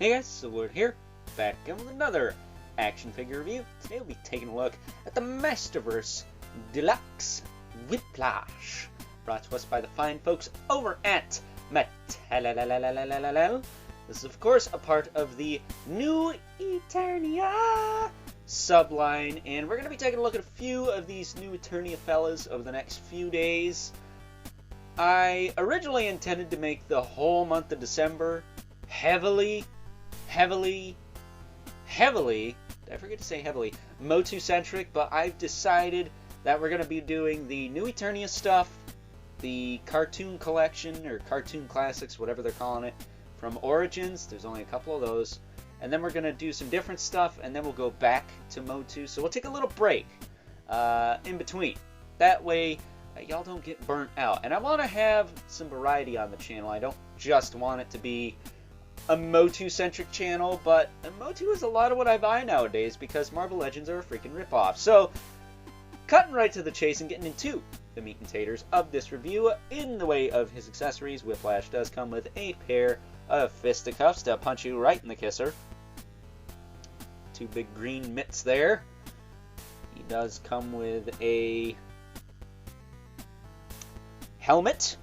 Hey guys, Silverwood here, back again with another action figure review. Today we'll be taking a look at the Masterverse Deluxe Whiplash, brought to us by the fine folks over at Mattel. This is of course a part of the new Eternia subline, and we're going to be taking a look at a few of these new Eternia fellas over the next few days. I originally intended to make the whole month of December heavily, did I forget to say heavily, Motu-centric, but I've decided that we're going to be doing the new Eternia stuff, the cartoon collection, or cartoon classics, whatever they're calling it, from Origins. There's only a couple of those. And then we're going to do some different stuff, and then we'll go back to Motu. So we'll take a little break in between. That way, y'all don't get burnt out. And I want to have some variety on the channel. I don't just want it to be a Motu-centric channel, but Motu is a lot of what I buy nowadays because Marvel Legends are a freaking ripoff. So, cutting right to the chase and getting into the meat and taters of this review. In the way of his accessories, Whiplash does come with a pair of fisticuffs to punch you right in the kisser. Two big green mitts there. He does come with a helmet,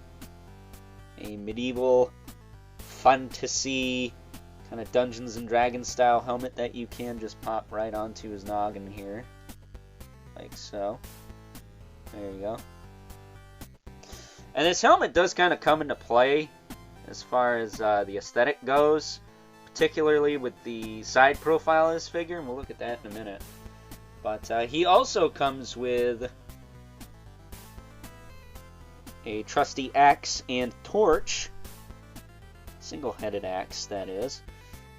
a medieval fantasy kind of Dungeons and Dragons style helmet that you can just pop right onto his noggin here, like so. There you go. And this helmet does kind of come into play as far as the aesthetic goes, particularly with the side profile of this figure, and we'll look at that in a minute. But he also comes with a trusty axe and torch, single-headed axe that is.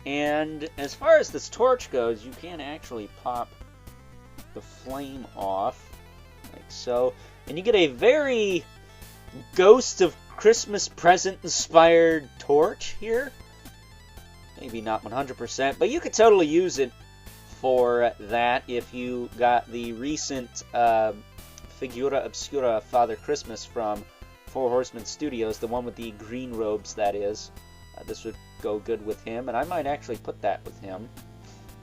And as far as this torch goes, you can actually pop the flame off like so, and you get a very Ghost of Christmas Present inspired torch here. Maybe not 100%, but you could totally use it for that if you got the recent Figura Obscura Father Christmas from Four Horsemen Studios, the one with the green robes, that is. This would go good with him, and I might actually put that with him.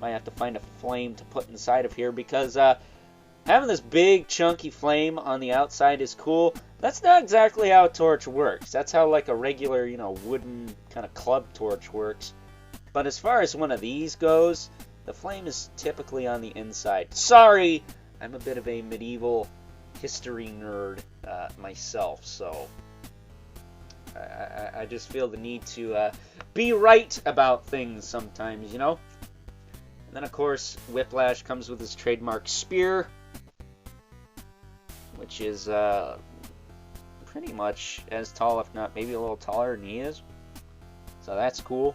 Might have to find a flame to put inside of here, because having this big chunky flame on the outside is cool. That's not exactly how a torch works. That's how like a regular, you know, wooden kind of club torch works. But as far as one of these goes, the flame is typically on the inside. Sorry, I'm a bit of a medieval history nerd myself, so I just feel the need to be right about things sometimes, you know? And then, of course, Whiplash comes with his trademark spear, which is pretty much as tall, if not maybe a little taller than he is. So that's cool.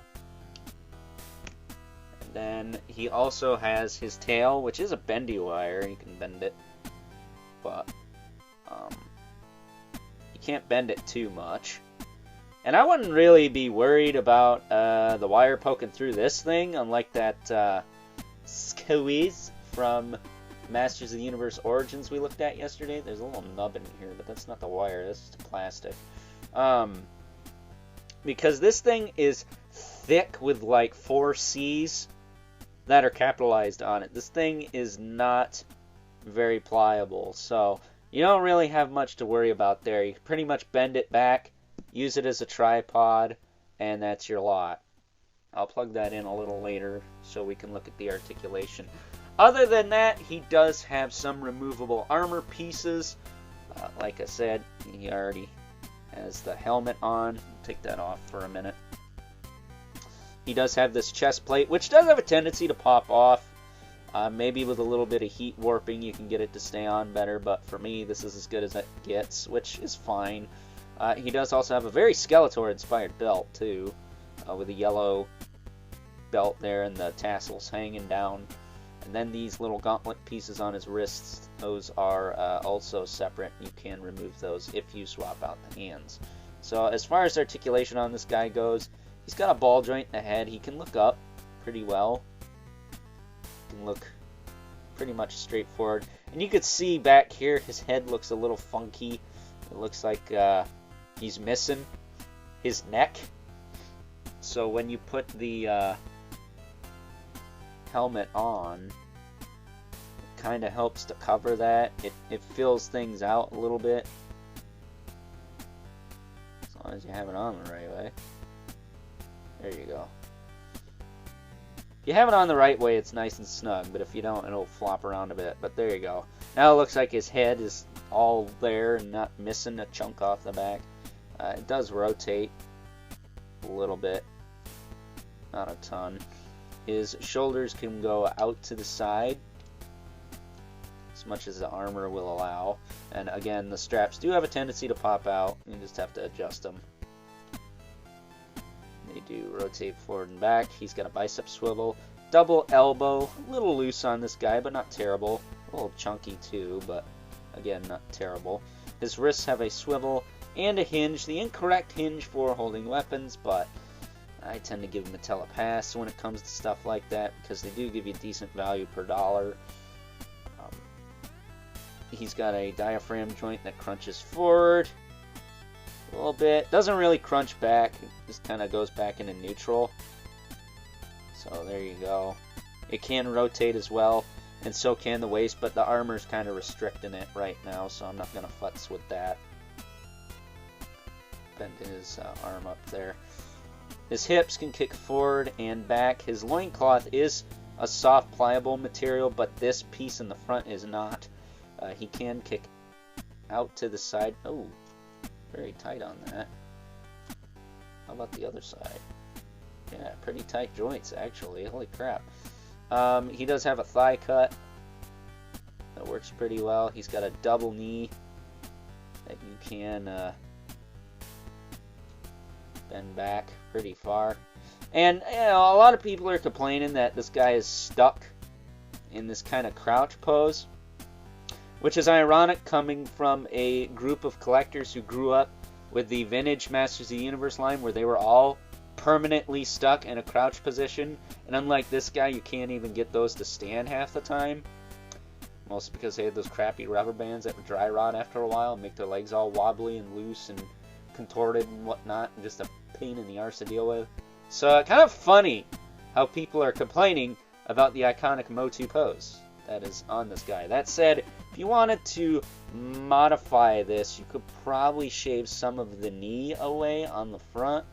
And then he also has his tail, which is a bendy wire. You can bend it, but you can't bend it too much. And I wouldn't really be worried about the wire poking through this thing, unlike that squeeze from Masters of the Universe Origins we looked at yesterday. There's a little nub in here, but that's not the wire, that's just plastic. Because this thing is thick with like 4 C's that are capitalized on it. This thing is not very pliable, so you don't really have much to worry about there. You can pretty much bend it back, use it as a tripod, and that's your lot. I'll plug that in a little later so we can look at the articulation. Other than that, he does have some removable armor pieces. Like I said, he already has the helmet on. Take that off for a minute. He does have this chest plate, which does have a tendency to pop off. Maybe with a little bit of heat warping you can get it to stay on better, but for me this is as good as it gets, which is fine. He does also have a very Skeletor-inspired belt, too, with a yellow belt there and the tassels hanging down. And then these little gauntlet pieces on his wrists, those are also separate. You can remove those if you swap out the hands. So as far as articulation on this guy goes, he's got a ball joint in the head. He can look up pretty well. He can look pretty much straightforward. And you could see back here, his head looks a little funky. It looks like he's missing his neck. So when you put the helmet on, it kind of helps to cover that. It fills things out a little bit. As long as you have it on the right way. There you go. If you have it on the right way, it's nice and snug, but if you don't, it'll flop around a bit. But there you go. Now it looks like his head is all there and not missing a chunk off the back. It does rotate a little bit, not a ton. His shoulders can go out to the side as much as the armor will allow. And again, the straps do have a tendency to pop out. You just have to adjust them. They do rotate forward and back. He's got a bicep swivel, double elbow, a little loose on this guy, but not terrible. A little chunky too, but again, not terrible. His wrists have a swivel and a hinge, the incorrect hinge for holding weapons, but I tend to give Mattel a pass when it comes to stuff like that because they do give you decent value per dollar. He's got a diaphragm joint that crunches forward a little bit. Doesn't really crunch back, it just kind of goes back into neutral. So there you go. It can rotate as well, and so can the waist, but the armor's kind of restricting it right now, so I'm not going to futz with that. Bend his arm up there. His hips can kick forward and back. His loincloth is a soft, pliable material, but this piece in the front is not. He can kick out to the side. Oh, very tight on that. How about the other side? Yeah, pretty tight joints, actually. Holy crap. He does have a thigh cut. That works pretty well. He's got a double knee that you can bend back pretty far. And, you know, a lot of people are complaining that this guy is stuck in this kind of crouch pose, which is ironic coming from a group of collectors who grew up with the vintage Masters of the Universe line where they were all permanently stuck in a crouch position. And unlike this guy, you can't even get those to stand half the time. Mostly because they had those crappy rubber bands that would dry rot after a while and make their legs all wobbly and loose and contorted and whatnot, and just a pain in the arse to deal with. So kind of funny how people are complaining about the iconic Motu pose that is on this guy. That said, if you wanted to modify this, you could probably shave some of the knee away on the front.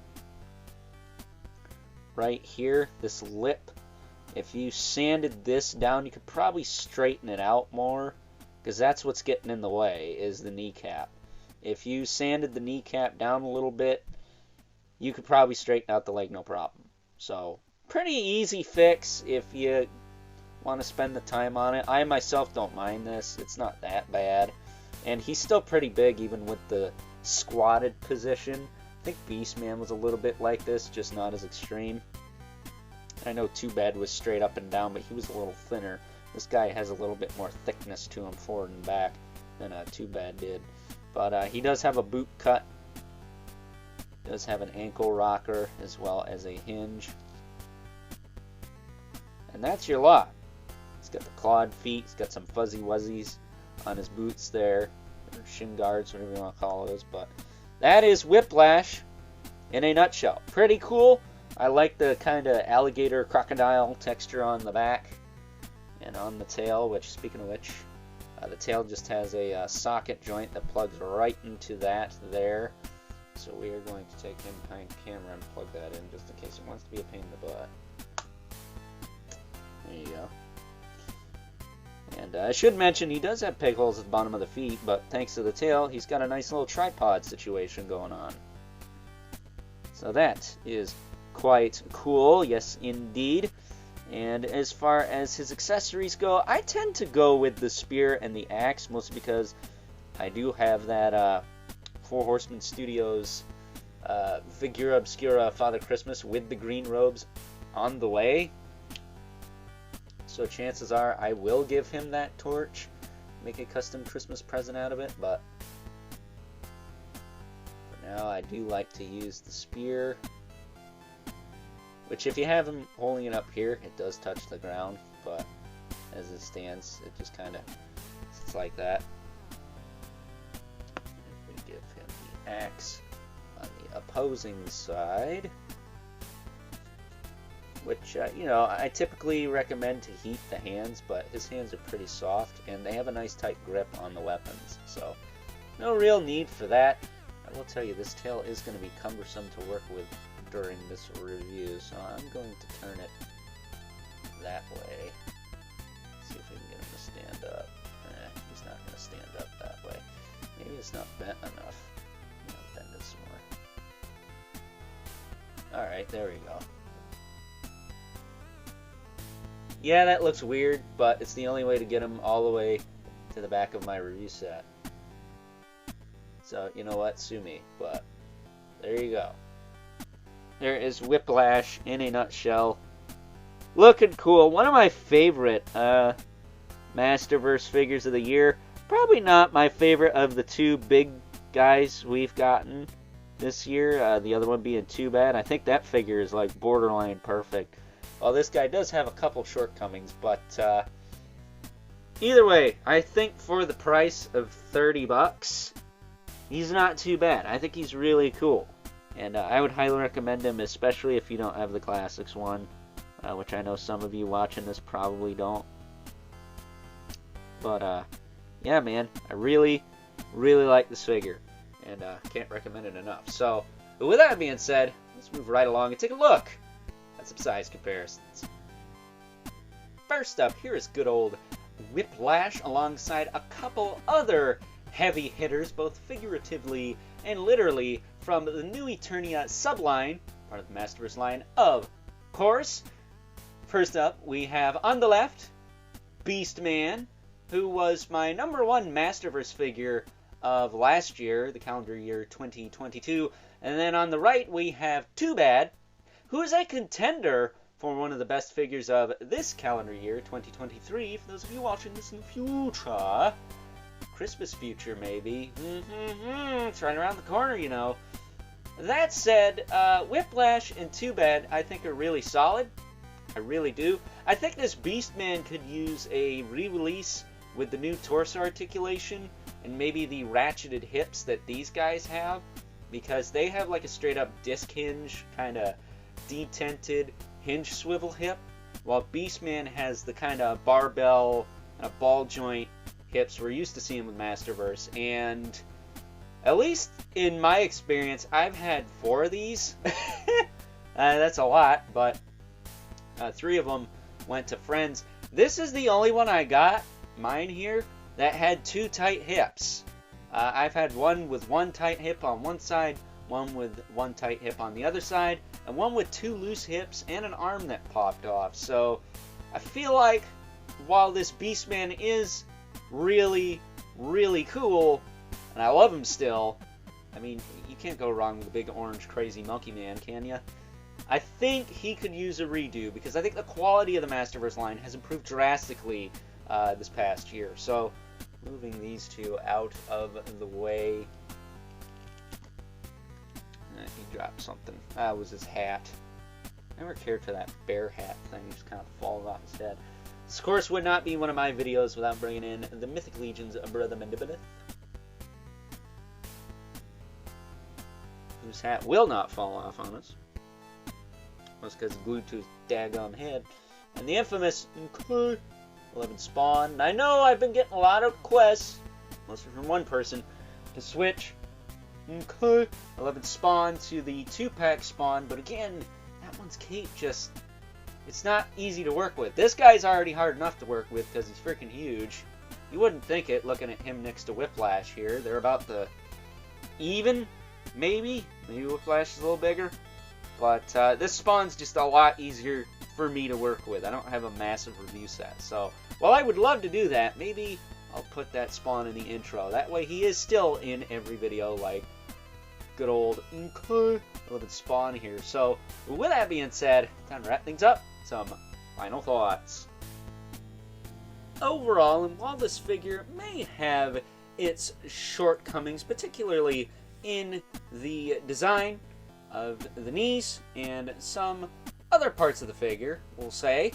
Right here, this lip. If you sanded this down, you could probably straighten it out more, because that's what's getting in the way, is the kneecap. If you sanded the kneecap down a little bit, you could probably straighten out the leg no problem. So, pretty easy fix if you want to spend the time on it. I myself don't mind this. It's not that bad. And he's still pretty big even with the squatted position. I think Beastman was a little bit like this, just not as extreme. I know Too Bad was straight up and down, but he was a little thinner. This guy has a little bit more thickness to him forward and back than Too Bad did. But he does have a boot cut. Does have an ankle rocker as well as a hinge. And that's your lot. He's got the clawed feet. He's got some fuzzy wuzzies on his boots there. Or shin guards, whatever you want to call those. But that is Whiplash in a nutshell. Pretty cool. I like the kind of alligator crocodile texture on the back and on the tail, which, speaking of which, the tail just has a socket joint that plugs right into that there. So we are going to take him behind camera and plug that in just in case it wants to be a pain in the butt. There you go. And I should mention he does have peg holes at the bottom of the feet, but thanks to the tail, he's got a nice little tripod situation going on. So that is quite cool, yes indeed. And as far as his accessories go, I tend to go with the spear and the axe, mostly because I do have that Four Horsemen Studios Figura Obscura Father Christmas with the green robes on the way. So chances are I will give him that torch, make a custom Christmas present out of it, but for now I do like to use the spear, which if you have him holding it up here, it does touch the ground, but as it stands, it just kind of sits like that. We give him the axe on the opposing side, which, you know, I typically recommend to heat the hands, but his hands are pretty soft, and they have a nice tight grip on the weapons, so no real need for that. I will tell you, this tail is going to be cumbersome to work with during this review, so I'm going to turn it that way. See if we can get him to stand up. He's not going to stand up that way. Maybe it's not bent enough. Bend it some more. Alright, there we go. Yeah, that looks weird, but it's the only way to get him all the way to the back of my review set. So, you know what? Sue me, but there you go. There is Whiplash in a nutshell. Looking cool. One of my favorite Masterverse figures of the year. Probably not my favorite of the two big guys we've gotten this year. The other one being Too Bad. I think that figure is like borderline perfect. Well, this guy does have a couple shortcomings, but either way, I think for the price of $30, he's not too bad. I think he's really cool, and I would highly recommend him, especially if you don't have the Classics one, which I know some of you watching this probably don't. But yeah, man, I really, really like this figure, and can't recommend it enough. So, with that being said, let's move right along and take a look at some size comparisons. First up, here is good old Whiplash alongside a couple other heavy hitters, both figuratively and literally, from the new Eternia subline, part of the Masterverse line, of course. First up, we have on the left, Beastman, who was my #1 Masterverse figure of last year, the calendar year 2022. And then on the right, we have Too Bad, who is a contender for one of the best figures of this calendar year, 2023, for those of you watching this in the future. Christmas future, maybe. It's right around the corner, you know. That said, Whiplash and Too Bad, I think, are really solid. I really do. I think this Beastman could use a re-release with the new torso articulation and maybe the ratcheted hips that these guys have, because they have like a straight-up disc hinge, kind of detented hinge swivel hip, while Beastman has the kind of barbell ball joint hips we're used to seeing with Masterverse. And at least in my experience, I've had 4 of these. That's a lot, but 3 of them went to friends. This is the only one I got, mine here, that had 2 tight hips. I've had one with 1 tight hip on one side, one with 1 tight hip on the other side, and one with 2 loose hips and an arm that popped off. So I feel like while this Beastman is really, really cool, and I love him still, I mean, you can't go wrong with a big orange crazy monkey man, can ya? I think he could use a redo, because I think the quality of the Masterverse line has improved drastically this past year. So moving these 2 out of the way. He dropped something. That was his hat. I never cared for that bear hat thing. He just kind of falls off his head. This, of course, would not be one of my videos without bringing in the Mythic Legion's Brother Mandibilith, whose hat will not fall off on us. That's because it's glued to his daggum head. And the infamous 11 Spawn. And I know I've been getting a lot of requests, mostly from one person, to switch 11 Spawn to the 2-pack Spawn, but again, that one's cape just, it's not easy to work with. This guy's already hard enough to work with because he's freaking huge. You wouldn't think it looking at him next to Whiplash here. They're about the even, maybe Whiplash is a little bigger, but this Spawn's just a lot easier for me to work with. I don't have a massive review set, so while I would love to do that, maybe I'll put that Spawn in the intro. That way he is still in every video, like good old 11 Spawn here. So with that being said, time to wrap things up. Some final thoughts. Overall, and while this figure may have its shortcomings, particularly in the design of the knees and some other parts of the figure, we'll say,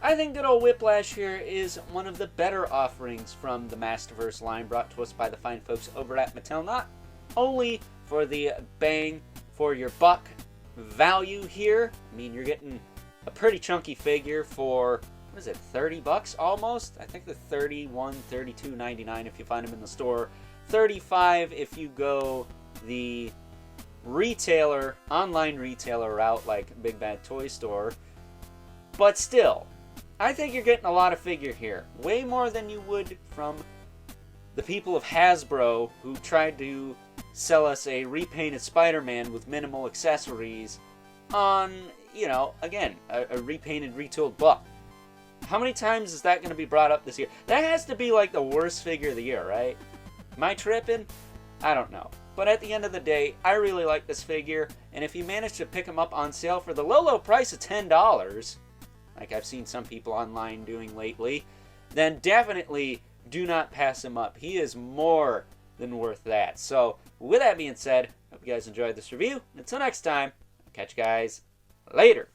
I think good old Whiplash here is one of the better offerings from the Masterverse line brought to us by the fine folks over at Mattel. Not only for the bang for your buck value here, I mean, you're getting a pretty chunky figure for, what is it, 30 bucks almost? I think they're 31, 32.99 if you find them in the store. 35 if you go the retailer, online retailer route like Big Bad Toy Store. But still, I think you're getting a lot of figure here. Way more than you would from the people of Hasbro who tried to sell us a repainted Spider-Man with minimal accessories on, you know, again, a repainted, retooled buck. How many times is that going to be brought up this year? That has to be like the worst figure of the year, right? Am I tripping? I don't know. But at the end of the day, I really like this figure, and if you manage to pick him up on sale for the low price of $10, like I've seen some people online doing lately, then definitely do not pass him up. He is more than worth that. So, with that being said, hope you guys enjoyed this review. Until next time, I'll catch you guys later.